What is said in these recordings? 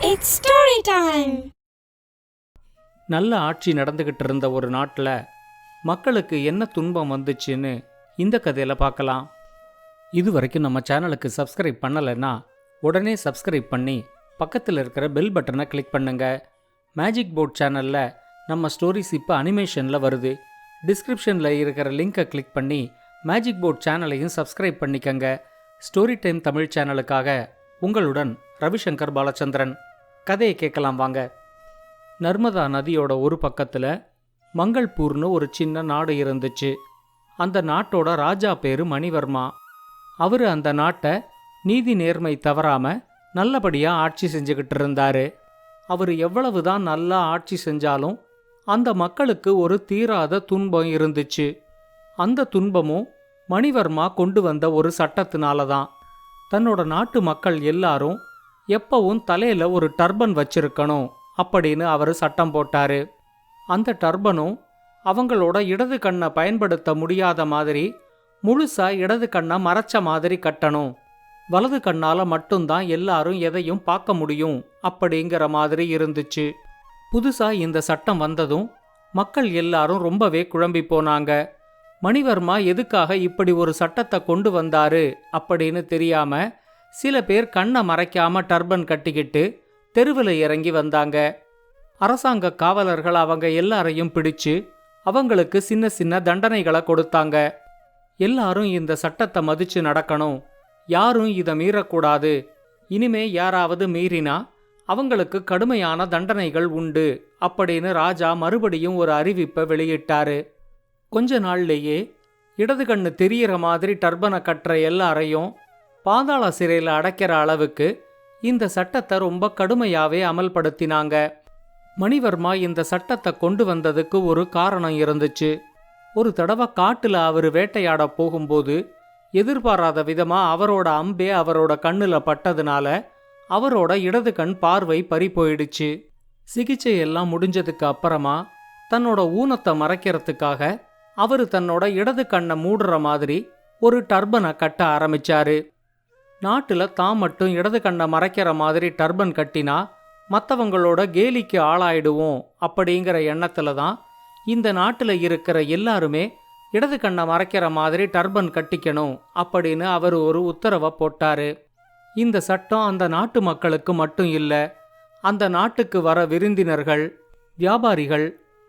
It's story time. நல்ல ஆட்சி நடந்துகிட்டு இருந்த ஒரு நாட்டில் மக்களுக்கு என்ன துன்பம் வந்துச்சுன்னு இந்த கதையில் பார்க்கலாம். இது வரைக்கும் நம்ம சேனலுக்கு சப்ஸ்கிரைப் பண்ணலைன்னா உடனே சப்ஸ்கிரைப் பண்ணி பக்கத்தில் இருக்கிற பெல் பட்டனை கிளிக் பண்ணுங்க. மேஜிக் போர்ட் சேனலில் நம்ம ஸ்டோரிஸ் இப்போ அனிமேஷனில் வருது. டிஸ்கிரிப்ஷனில் இருக்கிற லிங்கை கிளிக் பண்ணி மேஜிக் போர்ட் சேனலையும் சப்ஸ்கிரைப் பண்ணிக்கங்க. ஸ்டோரி டைம் தமிழ் சேனலுக்காக உங்களுடன் ரவிசங்கர் பாலச்சந்திரன். கதையை கேட்கலாம் வாங்க. நர்மதா நதியோட ஒரு பக்கத்தில் மங்கள்பூர்னு ஒரு சின்ன நாடு இருந்துச்சு. அந்த நாட்டோட ராஜா பேரு மணிவர்மா. அவர் அந்த நாட்டை நீதி நேர்மை தவறாம நல்லபடியாக ஆட்சி செஞ்சுக்கிட்டு இருந்தாரு. அவர் எவ்வளவுதான் நல்லா ஆட்சி செஞ்சாலும் அந்த மக்களுக்கு ஒரு தீராத துன்பம் இருந்துச்சு. அந்த துன்பமும் மணிவர்மா கொண்டு வந்த ஒரு சட்டத்தினால தான். தன்னோட நாட்டு மக்கள் எல்லாரும் எப்பவும் தலையில ஒரு டர்பன் வச்சிருக்கணும் அப்படின்னு அவர் சட்டம் போட்டாரு. அந்த டர்பனும் அவங்களோட இடது கண்ணை பயன்படுத்த முடியாத மாதிரி முழுசா இடது கண்ணை மறைச்ச மாதிரி கட்டணும். வலது கண்ணால மட்டும்தான் எல்லாரும் எதையும் பார்க்க முடியும் அப்படிங்கிற மாதிரி இருந்துச்சு. புதுசா இந்த சட்டம் வந்ததும் மக்கள் எல்லாரும் ரொம்பவே குழம்பி போனாங்க. மணிவர்மா எதுக்காக இப்படி ஒரு சட்டத்தை கொண்டு வந்தாரு அப்படின்னு தெரியாம சில பேர் கண்ணை மறைக்காம டர்பன் கட்டிக்கிட்டு தெருவில் இறங்கி வந்தாங்க. அரசாங்க காவலர்கள் அவங்க எல்லாரையும் பிடிச்சு அவங்களுக்கு சின்ன சின்ன தண்டனைகளை கொடுத்தாங்க. எல்லாரும் இந்த சட்டத்தை மதிச்சு நடக்கணும், யாரும் இதை மீறக்கூடாது, இனிமே யாராவது மீறினா அவங்களுக்கு கடுமையான தண்டனைகள் உண்டு அப்படின்னு ராஜா மறுபடியும் ஒரு அறிவிப்பை வெளியிட்டாரு. கொஞ்ச நாள்லேயே இடது கண்ணு தெரியற மாதிரி டர்பனை கட்டுற எல்லாரையும் பாதாள சிறையில் அடைக்கிற அளவுக்கு இந்த சட்டத்தை ரொம்ப கடுமையாவே அமல்படுத்தினாங்க. மணிவர்மா இந்த சட்டத்தை கொண்டு வந்ததுக்கு ஒரு காரணம் இருந்துச்சு. ஒரு தடவை காட்டுல அவர் வேட்டையாட போகும்போது எதிர்பாராத விதமா அவரோட அம்பே அவரோட கண்ணுல பட்டதுனால அவரோட இடது கண் பார்வை பறி போயிடுச்சு. சிகிச்சை எல்லாம் முடிஞ்சதுக்கு அப்புறமா தன்னோட ஊனத்தை மறைக்கிறதுக்காக அவரு தன்னோட இடது கண்ணை மூடுற மாதிரி ஒரு டர்பனை கட்ட ஆரம்பிச்சாரு. நாட்டுல தான் மட்டும் இடது கண்ணை மறைக்கிற மாதிரி டர்பன் கட்டினா மற்றவங்களோட கேலிக்கு ஆளாயிடுவோம் அப்படிங்கிற எண்ணத்துல தான் இந்த நாட்டுல இருக்கிற எல்லாருமே இடது கண்ணை மறைக்கிற மாதிரி டர்பன் கட்டிக்கணும் அப்படின்னு அவர் ஒரு உத்தரவை போட்டாரு. இந்த சட்டம் அந்த நாட்டு மக்களுக்கு மட்டும் இல்ல, அந்த நாட்டுக்கு வர விருந்தினர்கள், வியாபாரிகள்,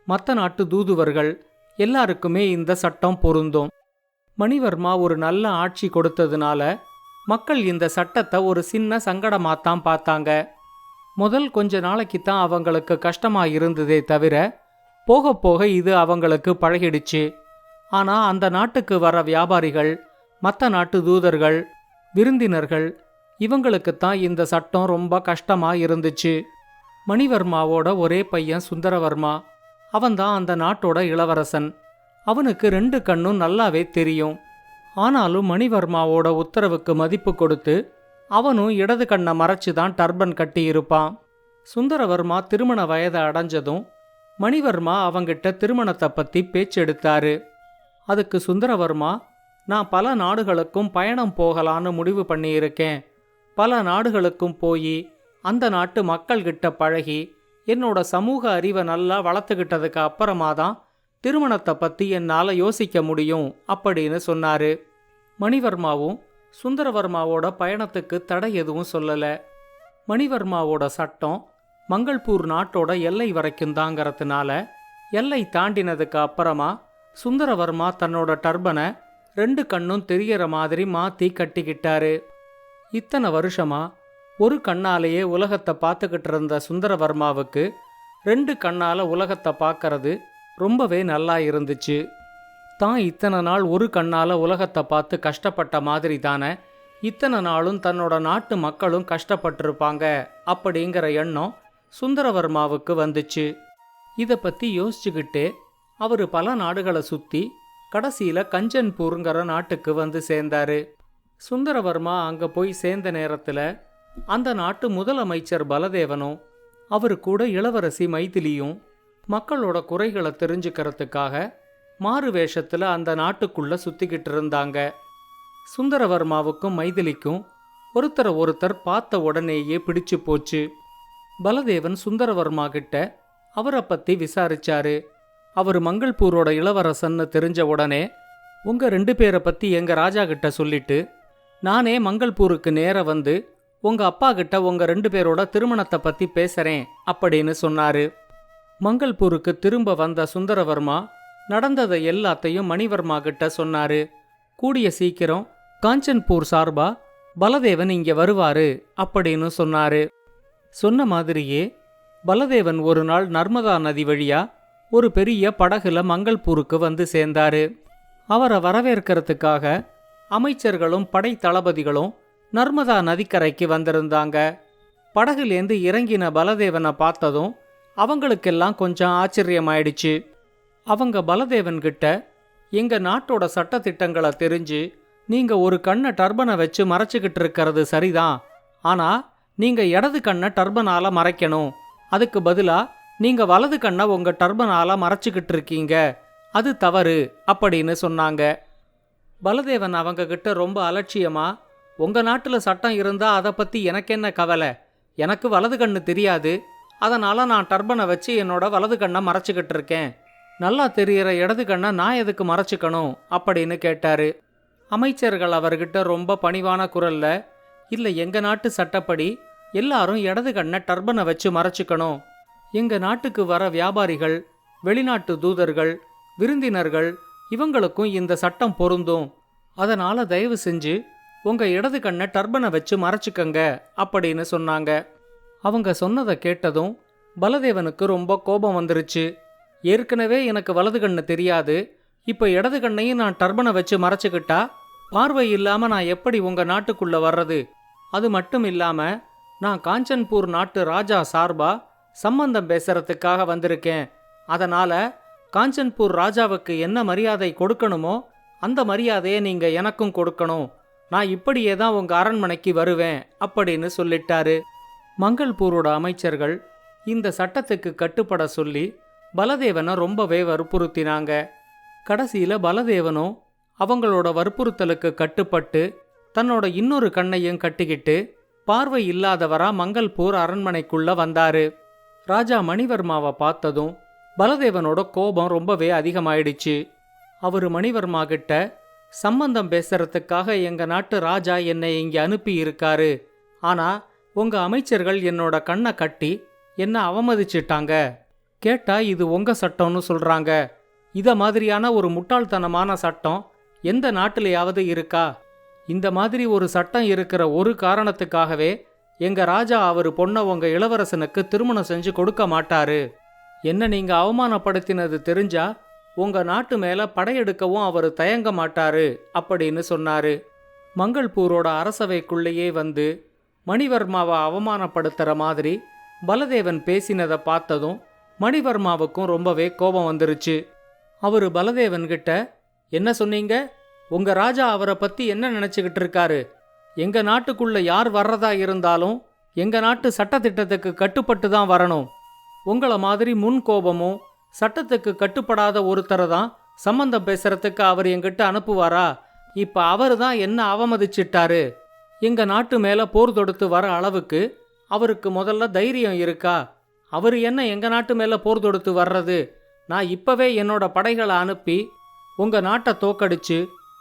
மற்ற நாட்டு தூதுவர்கள் எல்லாருக்குமே இந்த சட்டம் பொருந்தும். மணிவர்மா ஒரு நல்ல ஆட்சி கொடுத்ததுனால மக்கள் இந்த சட்டத்தை ஒரு சின்ன சங்கடமாத்தான் பார்த்தாங்க. முதல் கொஞ்ச நாளைக்கு தான் அவங்களுக்கு கஷ்டமா இருந்ததே தவிர போக போக இது அவங்களுக்கு பழகிடுச்சு. ஆனா அந்த நாட்டுக்கு வர வியாபாரிகள், மற்ற நாட்டு தூதர்கள், விருந்தினர்கள் இவங்களுக்குத்தான் இந்த சட்டம் ரொம்ப கஷ்டமா இருந்துச்சு. மணிவர்மாவோட ஒரே பையன் சுந்தரவர்மா. அவன்தான் அந்த நாட்டோட இளவரசன். அவனுக்கு 2 கண்ணும் நல்லாவே தெரியும். ஆனாலும் மணிவர்மாவோட உத்தரவுக்கு மதிப்பு கொடுத்து அவனும் இடது கண்ணை மறைச்சுதான் டர்பன் கட்டி இருப்பான். சுந்தரவர்மா திருமண வயதை அடைஞ்சதும் மணிவர்மா அவங்கிட்ட திருமணத்தை பத்தி பேச்செடுத்தாரு. அதுக்கு சுந்தரவர்மா, நான் பல நாடுகளுக்கும் பயணம் போகலான்னு முடிவு பண்ணியிருக்கேன். பல நாடுகளுக்கும் போய் அந்த நாட்டு மக்கள்கிட்ட பழகி என்னோட சமூக அறிவை நல்லா வளர்த்துக்கிட்டதுக்கு அப்புறமா தான் திருமணத்தை பற்றி என்னால் யோசிக்க முடியும் அப்படின்னு சொன்னாரு. மணிவர்மாவும் சுந்தரவர்மாவோட பயணத்துக்கு தடை எதுவும் சொல்லலை. மணிவர்மாவோட சட்டம் மங்கள்பூர் நாட்டோட எல்லை வரைக்கும் தாங்கிறதுனால எல்லை தாண்டினதுக்கு அப்புறமா சுந்தரவர்மா தன்னோட டர்பனை 2 கண்ணும் தெரியற மாதிரி மாற்றி கட்டிக்கிட்டாரு. இத்தனை வருஷமா ஒரு கண்ணாலேயே உலகத்தை பார்த்துக்கிட்டு இருந்த சுந்தரவர்மாவுக்கு 2 கண்ணால உலகத்தை பார்க்கறது ரொம்பவே நல்லா இருந்துச்சு. தான் இத்தனை நாள் ஒரு கண்ணால உலகத்தை பார்த்து கஷ்டப்பட்ட மாதிரி தானே இத்தனை நாளும் தன்னோட நாட்டு மக்களும் கஷ்டப்பட்டிருப்பாங்க அப்படிங்கிற எண்ணம் சுந்தரவர்மாவுக்கு வந்துச்சு. இதை பற்றி யோசிச்சுக்கிட்டே அவர் பல நாடுகளை சுற்றி கடைசியில் கஞ்சன்பூருங்கிற நாட்டுக்கு வந்து சேர்ந்தாரு. சுந்தரவர்மா அங்கே போய் சேர்ந்த நேரத்தில் அந்த நாட்டு முதலமைச்சர் பலதேவனும் அவரு கூட இளவரசி மைதிலியும் மக்களோட குறைகளை தெரிஞ்சுக்கிறதுக்காக மாறு வேஷத்துல அந்த நாட்டுக்குள்ள சுத்திக்கிட்டு இருந்தாங்க. சுந்தரவர்மாவுக்கும் மைதிலிக்கும் ஒருத்தரை ஒருத்தர் பார்த்த உடனேயே பிடிச்சு போச்சு. பலதேவன் சுந்தரவர்மா கிட்ட அவரை பத்தி விசாரிச்சாரு. அவர் மங்கள்பூரோட இளவரசன்னு தெரிஞ்ச உடனே உங்க 2 பேரை பத்தி எங்க ராஜா கிட்ட சொல்லிட்டு நானே மங்கள்பூருக்கு நேர வந்து உங்க அப்பா கிட்ட உங்க 2 பேரோட திருமணத்தை பத்தி பேசுறேன் அப்படின்னு சொன்னாரு. மங்கள்பூருக்கு திரும்ப வந்த சுந்தரவர்மா நடந்ததை எல்லாத்தையும் மணிவர்மா கிட்ட சொன்னாரு. கூடிய சீக்கிரம் காஞ்சன்பூர் சார்பா பலதேவன் இங்க வருவாரு அப்படின்னு சொன்னாரு. சொன்ன மாதிரியே பலதேவன் ஒரு நாள் நர்மதா நதி வழியா ஒரு பெரிய படகுல மங்கள்பூருக்கு வந்து சேர்ந்தாரு. அவரை வரவேற்கிறதுக்காக அமைச்சர்களும் படை தளபதிகளும் நர்மதா நதிக்கரைக்கு வந்திருந்தாங்க. படகுலேந்து இறங்கின பலதேவனை பார்த்ததும் அவங்களுக்கெல்லாம் கொஞ்சம் ஆச்சரியமாயிடுச்சு. அவங்க பலதேவன் கிட்ட எங்க நாட்டோட சட்டத்திட்டங்களை தெரிஞ்சு நீங்க ஒரு கண்ணை டர்பனை வச்சு மறைச்சுக்கிட்டு இருக்கிறது சரிதான், ஆனா நீங்க இடது கண்ணை டர்பனால மறைக்கணும், அதுக்கு பதிலா நீங்க வலது கண்ணை உங்க டர்பனால மறைச்சுக்கிட்டு இருக்கீங்க, அது தவறு அப்படின்னு சொன்னாங்க. பலதேவன் அவங்க கிட்ட ரொம்ப அலட்சியமா, உங்க நாட்டுல சட்டம் இருந்தா அதை பத்தி எனக்கு என்ன கவலை, எனக்கு வலது கண்ணு தெரியாது, அதனால நான் டர்பனை வச்சு என்னோட வலது கண்ணை மறைச்சுக்கிட்டு இருக்கேன், நல்லா தெரியற இடது கண்ணை நான் எதுக்கு மறைச்சுக்கணும் அப்படின்னு கேட்டாரு. அமைச்சர்கள் அவர்கிட்ட ரொம்ப பணிவான குரல்ல, இல்ல எங்க நாட்டு சட்டப்படி எல்லாரும் இடது கண்ணை டர்பனை வச்சு மறைச்சுக்கணும், எங்க நாட்டுக்கு வர வியாபாரிகள், வெளிநாட்டு தூதர்கள், விருந்தினர்கள் இவங்களுக்கும் இந்த சட்டம் பொருந்தும், அதனால தயவு செஞ்சு உங்க இடது கண்ணை டர்பனை வச்சு மறைச்சுக்கங்க அப்படின்னு சொன்னாங்க. அவங்க சொன்னதை கேட்டதும் பலதேவனுக்கு ரொம்ப கோபம் வந்துருச்சு. ஏற்கனவே எனக்கு வலது கண்ணு தெரியாது, இப்போ இடது கண்ணையும் நான் டர்பனை வச்சு மறைச்சுக்கிட்டா பார்வை இல்லாம நான் எப்படி உங்க நாட்டுக்குள்ள வர்றது, அது மட்டும் இல்லாம நான் காஞ்சன்பூர் நாட்டு ராஜா சார்பா சம்பந்தம் பேசுறதுக்காக வந்திருக்கேன், அதனால காஞ்சன்பூர் ராஜாவுக்கு என்ன மரியாதை கொடுக்கணுமோ அந்த மரியாதையை நீங்க எனக்கும் கொடுக்கணும், நான் இப்படியே தான் உங்க அரண்மனைக்கு வருவேன் அப்படின்னு சொல்லிட்டாரு. மங்கள்பூரோட அமைச்சர்கள் இந்த சட்டத்துக்கு கட்டுப்பட சொல்லி பலதேவனை ரொம்பவே வற்புறுத்தினாங்க. கடைசியில பலதேவனும் அவங்களோட வற்புறுத்தலுக்கு கட்டுப்பட்டு தன்னோட இன்னொரு கண்ணையும் கட்டிக்கிட்டு பார்வை இல்லாதவரா மங்கள்பூர் அரண்மனைக்குள்ள வந்தாரு. ராஜா மணிவர்மாவை பார்த்ததும் பலதேவனோட கோபம் ரொம்பவே அதிகமாயிடுச்சு. அவரு மணிவர்மா கிட்ட, சம்பந்தம் பேசுறதுக்காக எங்க நாட்டு ராஜா என்னை இங்க அனுப்பி இருக்காரு, ஆனா உங்க அமைச்சர்கள் என்னோட கண்ணை கட்டி என்ன அவமதிச்சிட்டாங்க, கேட்டா இது உங்க சட்டம்னு சொல்றாங்க, இத மாதிரியான ஒரு முட்டாள்தனமான சட்டம் எந்த நாட்டிலேயாவது இருக்கா, இந்த மாதிரி ஒரு சட்டம் இருக்கிற ஒரு காரணத்துக்காகவே எங்க ராஜா அவரு பொண்ணை உங்க இளவரசனுக்கு திருமணம் செஞ்சு கொடுக்க மாட்டாரு, என்ன நீங்க அவமானப்படுத்தினது தெரிஞ்சா உங்க நாட்டு மேல படையெடுக்கவும் அவரு தயங்க மாட்டாரு அப்படின்னு சொன்னாரு. மங்கள்பூரோட அரசவைக்குள்ளேயே வந்து மணிவர்மாவை அவமானப்படுத்துற மாதிரி பலதேவன் பேசினதை பார்த்ததும் மணிவர்மாவுக்கும் ரொம்பவே கோபம் வந்துருச்சு. அவரு பலதேவன் கிட்ட, என்ன சொன்னீங்க, உங்க ராஜா அவரை பத்தி என்ன நினைச்சுக்கிட்டு இருக்காரு, எங்க நாட்டுக்குள்ள யார் வர்றதா இருந்தாலும் எங்க நாட்டு சட்டத்திட்டத்துக்கு கட்டுப்பட்டு தான் வரணும், உங்கள மாதிரி முன் கோபமும் சட்டத்துக்கு கட்டுப்படாத ஒருத்தரை தான் சம்பந்தம் பேசுறதுக்கு அவர் எங்கிட்ட அனுப்புவாரா, இப்ப அவரு தான் என்ன அவமதிச்சிட்டாரு, எங்க நாட்டு மேல போர் தொடுத்து வர அளவுக்கு அவருக்கு முதல்ல தைரியம் இருக்கா, அவரு என்ன எங்க நாட்டு மேல போர் தொடுத்து வர்றது, நான் இப்பவே என்னோட படைகளை அனுப்பி உங்க நாட்டை தோக்கடிச்சு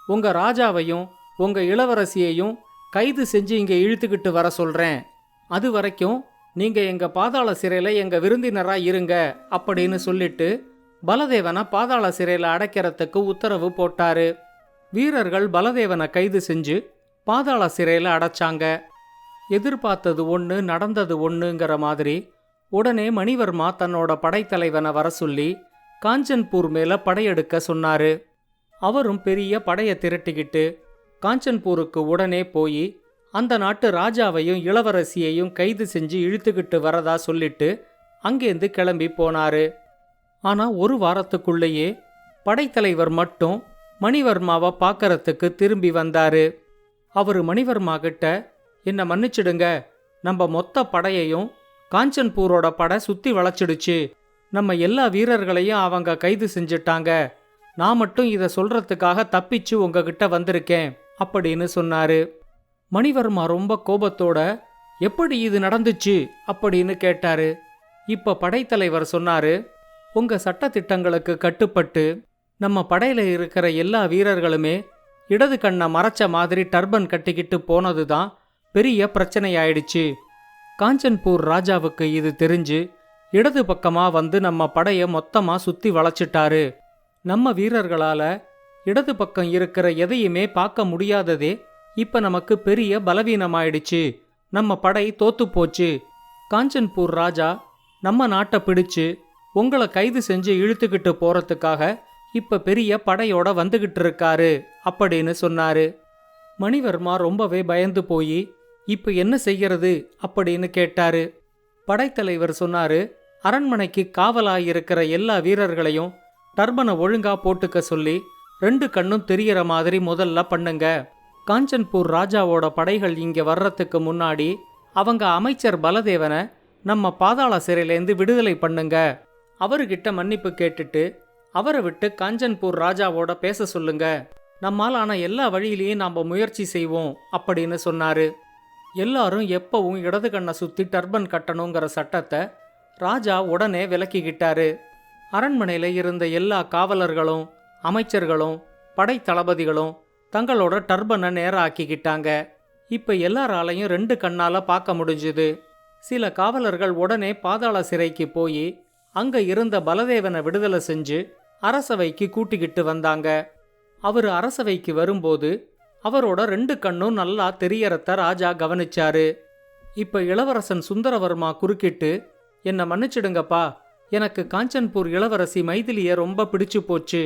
உங்க ராஜாவையும் உங்க இளவரசியையும் கைது செஞ்சு இங்க இழுத்துக்கிட்டு வர சொல்றேன், அது வரைக்கும் நீங்க எங்க பாதாள சிறையில எங்க விருந்தினரா இருங்க அப்படின்னு சொல்லிட்டு பலதேவனை பாதாள சிறையில அடைக்கிறதுக்கு உத்தரவு போட்டாரு. வீரர்கள் பலதேவனை கைது செஞ்சு பாதாள சிறையில அடைச்சாங்க. எதிர்பார்த்தது ஒன்று நடந்தது ஒன்றுங்கிற மாதிரி உடனே மணிவர்மா தன்னோட படைத்தலைவனை வர சொல்லி காஞ்சன்பூர் மேல படையெடுக்க சொன்னாரு. அவரும் பெரிய படையை திரட்டிக்கிட்டு காஞ்சன்பூருக்கு உடனே போய் அந்த நாட்டு ராஜாவையும் இளவரசியையும் கைது செஞ்சு இழுத்துக்கிட்டு வரதா சொல்லிட்டு அங்கேருந்து கிளம்பி போனாரு. ஆனா ஒரு வாரத்துக்குள்ளேயே படைத்தலைவர் மட்டும் மணிவர்மாவை பார்க்கறதுக்கு திரும்பி வந்தாரு. அவரு மணிவர்மா கிட்ட, என்ன மன்னிச்சிடுங்க, நம்ம மொத்த படையையும் காஞ்சன்பூரோட படை சுத்தி வளைச்சிடுச்சு, நம்ம எல்லா வீரர்களையும் அவங்க கைது செஞ்சிட்டாங்க, நான் மட்டும் இதை சொல்றதுக்காக தப்பிச்சு உங்ககிட்ட வந்திருக்கேன் அப்படின்னு சொன்னாரு. மணிவர்மா ரொம்ப கோபத்தோட, எப்படி இது நடந்துச்சு அப்படின்னு கேட்டாரு. இப்ப படைத்தலைவர் சொன்னாரு, உங்க சட்டதிட்டங்களுக்கு கட்டுப்பட்டு நம்ம படையில இருக்கிற எல்லா வீரர்களுமே இடது கண்ணை மறைச்ச மாதிரி டர்பன் கட்டிக்கிட்டு போனதுதான் பெரிய பிரச்சனையாயிடுச்சு. காஞ்சன்பூர் ராஜாவுக்கு இது தெரிஞ்சு இடது பக்கமா வந்து நம்ம படைய மொத்தமா சுத்தி வளைச்சிட்டாரு. நம்ம வீரர்களால இடது பக்கம் இருக்கிற எதையுமே பார்க்க முடியாததே இப்ப நமக்கு பெரிய பலவீனமாயிடுச்சு. நம்ம படை தோத்து போச்சு. காஞ்சன்பூர் ராஜா நம்ம நாட்டை பிடிச்சு உங்களை கைது செஞ்சு இழுத்துக்கிட்டு போறதுக்காக இப்ப பெரிய படையோட வந்துகிட்டு இருக்காரு அப்படின்னு சொன்னாரு. மணிவர்மா ரொம்பவே பயந்து போய் இப்ப என்ன செய்யறது அப்படின்னு கேட்டாரு. படைத்தலைவர் சொன்னாரு, அரண்மனைக்கு காவலாயிருக்கிற எல்லா வீரர்களையும் டர்பனை ஒழுங்கா போட்டுக்க சொல்லி 2 கண்ணும் தெரியற மாதிரி முதல்ல பண்ணுங்க. காஞ்சன்பூர் ராஜாவோட படைகள் இங்க வர்றதுக்கு முன்னாடி அவங்க அமைச்சர் பலதேவனை நம்ம பாதாள சிறையிலேருந்து விடுதலை பண்ணுங்க. அவர்கிட்ட மன்னிப்பு கேட்டுட்டு அவரை விட்டு காஞ்சன்பூர் ராஜாவோட பேச சொல்லுங்க. நம்மாலான எல்லா வழியிலையும் நாம முயற்சி செய்வோம் அப்படின்னு சொன்னாரு. எல்லாரும் எப்பவும் இடது கண்ணை சுத்தி டர்பன் கட்டணுங்கிற சட்டத்தை ராஜா உடனே விலக்கிக்கிட்டாரு. அரண்மனையில இருந்த எல்லா காவலர்களும் அமைச்சர்களும் படை தளபதிகளும் தங்களோட டர்பனை நேரம் ஆக்கிக்கிட்டாங்க. இப்ப எல்லாராலையும் 2 கண்ணால பார்க்க முடிஞ்சுது. சில காவலர்கள் உடனே பாதாள சிறைக்கு போய் அங்க இருந்த பலதேவனை விடுதலை செஞ்சு அரசவைக்கு கூட்டிக்கிட்டு வந்தாங்க. அவர் அரசவைக்கு வரும்போது அவரோட 2 கண்ணும் நல்லா தெரியறத ராஜா கவனிச்சாரு. இப்ப இளவரசன் சுந்தரவர்மா குறுக்கிட்டு, என்ன மன்னிச்சிடுங்கப்பா, எனக்கு காஞ்சன்பூர் இளவரசி மைதிலிய ரொம்ப பிடிச்சு போச்சு.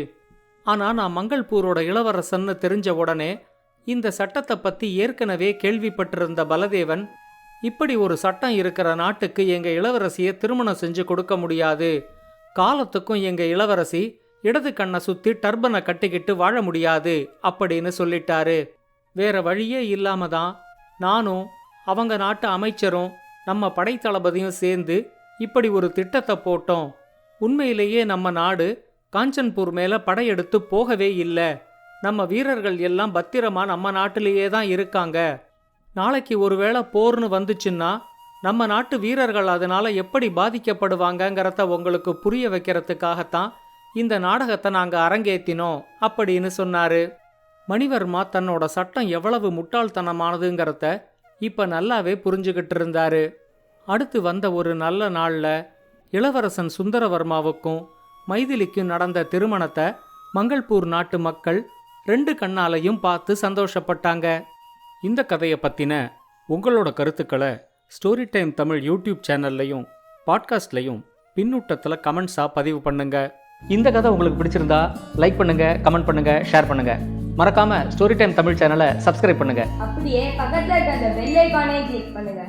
ஆனா நான் மங்கள்பூரோட இளவரசன்னு தெரிஞ்ச உடனே இந்த சட்டத்தை பத்தி ஏற்கனவே கேள்விப்பட்டிருந்த பலதேவன், இப்படி ஒரு சட்டம் இருக்கிற நாட்டுக்கு எங்க இளவரசியை திருமணம் செஞ்சு கொடுக்க முடியாது. காலத்துக்கும் எங்க இளவரசி இடது கண்ணை சுத்தி டர்பனை கட்டிக்கிட்டு வாழ முடியாது அப்படின்னு சொல்லிட்டாரு. வேற வழியே இல்லாம தான் நானும் அவங்க நாட்டு அமைச்சரும் நம்ம படைத்தளபதியும் சேர்ந்து இப்படி ஒரு திட்டத்தை போட்டோம். உண்மையிலேயே நம்ம நாடு காஞ்சன்பூர் மேல படையெடுத்து போகவே இல்லை. நம்ம வீரர்கள் எல்லாம் பத்திரமா நம்ம நாட்டிலேயே தான் இருக்காங்க. நாளைக்கு ஒருவேளை போர்னு வந்துச்சுன்னா நம்ம நாட்டு வீரர்கள் அதனால எப்படி பாதிக்கப்படுவாங்கங்கிறத உங்களுக்கு புரிய வைக்கிறதுக்காகத்தான் இந்த நாடகத்தை நாங்க அரங்கேத்தினோம் அப்படின்னு சொன்னாரு. மணிவர்மா தன்னோட சட்டம் எவ்வளவு முட்டாள்தனமானதுங்கிறத இப்ப நல்லாவே புரிஞ்சுகிட்டு இருந்தாரு. அடுத்து வந்த ஒரு நல்ல நாள்ல இளவரசன் சுந்தரவர்மாவுக்கும் மைதிலிக்கும் நடந்த திருமணத்தை மங்கள்பூர் நாட்டு மக்கள் 2 கண்ணாலையும் பார்த்து சந்தோஷப்பட்டாங்க. இந்த கதையை பத்தின உங்களோட கருத்துக்களை ஸ்டோரி டைம் தமிழ் யூடியூப் சேனல்லையும் பாட்காஸ்ட்லையும் பின்னூட்டத்தில் கமெண்ட்ஸாக பதிவு பண்ணுங்க. இந்த கதை உங்களுக்கு பிடிச்சிருந்தா லைக் பண்ணுங்க, கமெண்ட் பண்ணுங்க, ஷேர் பண்ணுங்க. மறக்காம ஸ்டோரி டைம் தமிழ் சேனலை சப்ஸ்கிரைப் பண்ணுங்க. அப்படியே பக்கத்துல இருக்க அந்த பெல் ஐகானை கிளிக் பண்ணுங்க.